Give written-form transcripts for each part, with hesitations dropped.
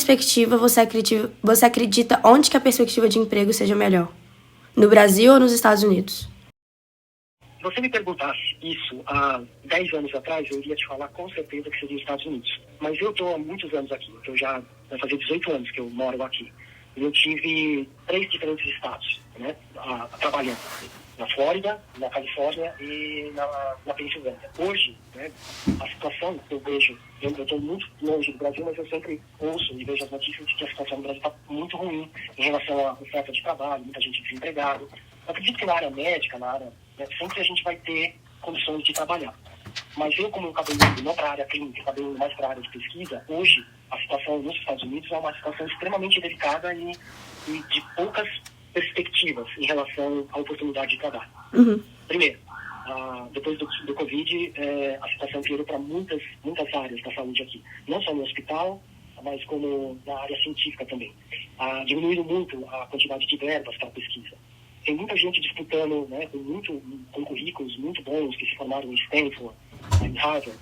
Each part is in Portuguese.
perspectiva você acredita onde que a perspectiva de emprego seja melhor? No Brasil ou nos Estados Unidos? Se você me perguntasse isso há 10 anos atrás, eu iria te falar com certeza que seria os Estados Unidos. Mas eu estou há muitos anos aqui, eu já vai fazer 18 anos que eu moro aqui. E eu tive 3 diferentes estados, né, trabalhando. Na Flórida, na Califórnia e na Pensilvânia. Hoje, né, a situação que eu vejo, eu estou muito longe do Brasil, mas eu sempre ouço e vejo as notícias de que a situação do Brasil está muito ruim em relação à oferta de trabalho, muita gente desempregada. Eu acredito que na área médica, sempre a gente vai ter condições de trabalhar. Mas eu, como acabei indo não para a área clínica, acabei indo mais para a área de pesquisa, hoje a situação nos Estados Unidos é uma situação extremamente delicada e de poucas perspectivas em relação à oportunidade de trabalho. Uhum. Primeiro, depois do Covid, a situação piorou para muitas áreas da saúde aqui. Não só no hospital, mas como na área científica também. Diminuindo muito a quantidade de verbas para pesquisa. Tem muita gente disputando, né, com currículos muito bons, que se formaram em Stanford, em Harvard,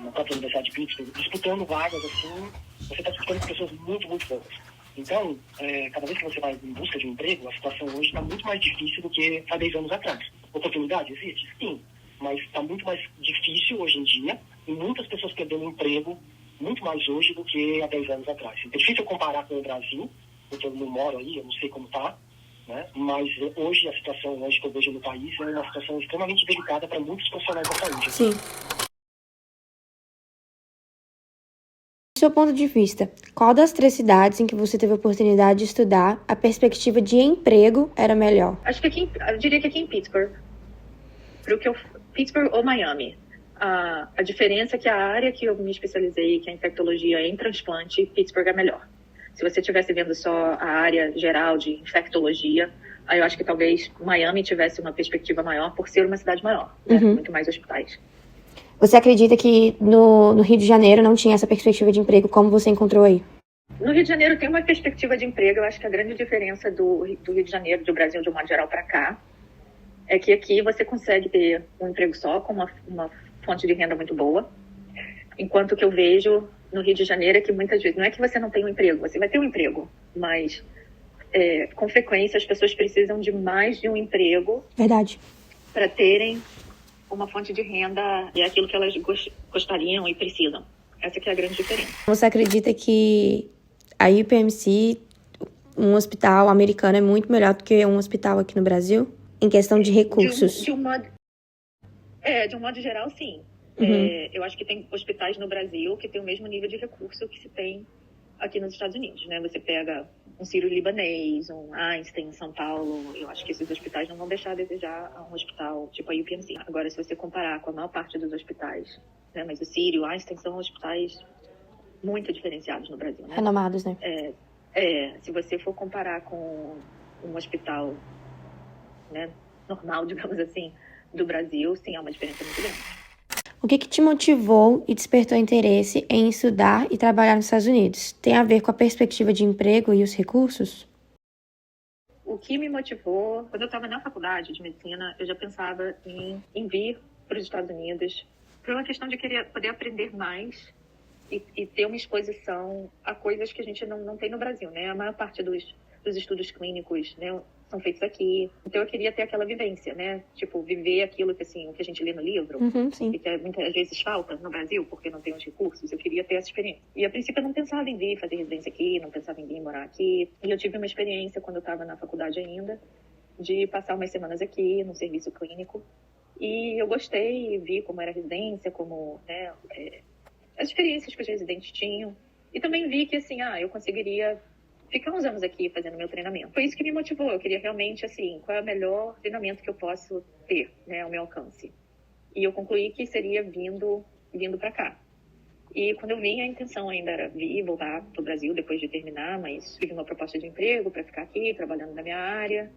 na própria Universidade de Pittsburgh, disputando vagas assim, você está disputando com pessoas muito, muito boas. Então, cada vez que você vai em busca de um emprego, a situação hoje está muito mais difícil do que há 10 anos atrás. Oportunidade existe? Sim, mas está muito mais difícil hoje em dia e muitas pessoas perdendo emprego muito mais hoje do que há 10 anos atrás. É difícil comparar com o Brasil, porque eu não moro aí, eu não sei como está, né? Mas hoje a situação hoje que eu vejo no país é uma situação extremamente delicada para muitos profissionais da saúde. Sim. Do seu ponto de vista, qual das 3 cidades em que você teve a oportunidade de estudar, a perspectiva de emprego era melhor? Acho que eu diria que aqui em Pittsburgh. Pittsburgh ou Miami. A diferença é que a área que eu me especializei, que é infectologia em transplante, Pittsburgh é melhor. Se você estivesse vendo só a área geral de infectologia, aí eu acho que talvez Miami tivesse uma perspectiva maior por ser uma cidade maior, né? Muito mais hospitais. Você acredita que no Rio de Janeiro não tinha essa perspectiva de emprego como você encontrou aí? No Rio de Janeiro tem uma perspectiva de emprego. Eu acho que a grande diferença do Rio de Janeiro, do Brasil de um modo geral para cá, é que aqui você consegue ter um emprego só com uma fonte de renda muito boa, enquanto que eu vejo no Rio de Janeiro é que muitas vezes, não é que você não tem um emprego, você vai ter um emprego, mas com frequência as pessoas precisam de mais de um emprego. Verdade. Para terem uma fonte de renda e aquilo que elas gostariam e precisam. Essa que é a grande diferença. Você acredita que a UPMC, um hospital americano, é muito melhor do que um hospital aqui no Brasil? Em questão de recursos? De um modo geral, sim. Eu acho que tem hospitais no Brasil que têm o mesmo nível de recurso que se tem aqui nos Estados Unidos, né? Você pega um Sírio-Libanês, um Einstein em São Paulo, eu acho que esses hospitais não vão deixar a desejar a um hospital tipo a UPMC. Agora, se você comparar com a maior parte dos hospitais, né? Mas o Sírio, o Einstein são hospitais muito diferenciados no Brasil, né? Renomados, né? Se você for comparar com um hospital, né, normal, digamos assim, do Brasil, sim, há uma diferença muito grande. O que te motivou e despertou interesse em estudar e trabalhar nos Estados Unidos? Tem a ver com a perspectiva de emprego e os recursos? O que me motivou, quando eu estava na faculdade de medicina, eu já pensava em vir para os Estados Unidos por uma questão de querer poder aprender mais e ter uma exposição a coisas que a gente não tem no Brasil, né? A maior parte dos estudos clínicos, né, são feitos aqui. Então eu queria ter aquela vivência, né? Tipo, viver aquilo que, assim, o que a gente lê no livro, Sim. e que muitas vezes falta no Brasil, porque não tem os recursos. Eu queria ter essa experiência. E a princípio eu não pensava em vir fazer residência aqui, não pensava em vir morar aqui. E eu tive uma experiência quando eu estava na faculdade ainda, de passar umas semanas aqui no serviço clínico. E eu gostei, vi como era a residência, como, né, as experiências que os residentes tinham. E também vi que, assim, eu conseguiria ficar uns anos aqui fazendo meu treinamento. Foi isso que me motivou. Eu queria realmente, assim, qual é o melhor treinamento que eu posso ter, né, ao meu alcance. E eu concluí que seria vindo para cá. E quando eu vim, a intenção ainda era vir, voltar para o Brasil depois de terminar, mas tive uma proposta de emprego para ficar aqui, trabalhando na minha área.